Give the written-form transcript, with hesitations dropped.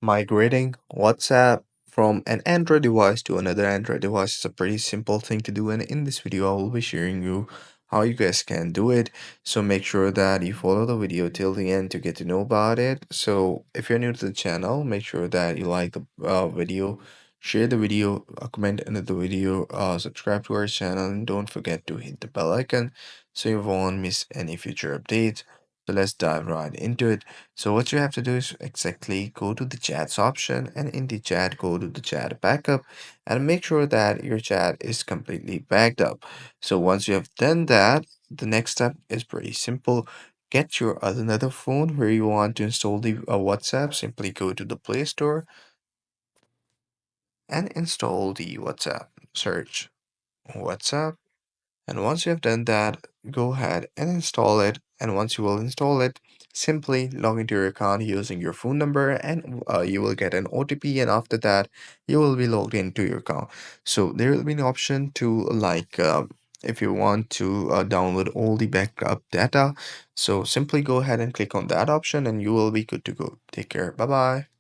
Migrating WhatsApp from an Android device to another Android device is a pretty simple thing to do, and in this video I will be sharing you how you guys can do it. So make sure that you follow the video till the end to get to know about it. So if you're new to the channel, make sure that you like the video, share the video, comment under the video, subscribe to our channel, and don't forget to hit the bell icon so you won't miss any future updates. So let's dive right into it. So what you have to do is exactly go to the chats option, and in the chat go to the chat backup and make sure that your chat is completely backed up. So once you have done that, the next step is pretty simple. Get your another phone where you want to install the WhatsApp. Simply go to the Play Store and install the WhatsApp. Search WhatsApp, and once you have done that, go ahead and install it. And once you will install it, simply log into your account using your phone number, and you will get an OTP. And after that, you will be logged into your account. So there will be an option to if you want to download all the backup data. So simply go ahead and click on that option, and you will be good to go. Take care. Bye bye.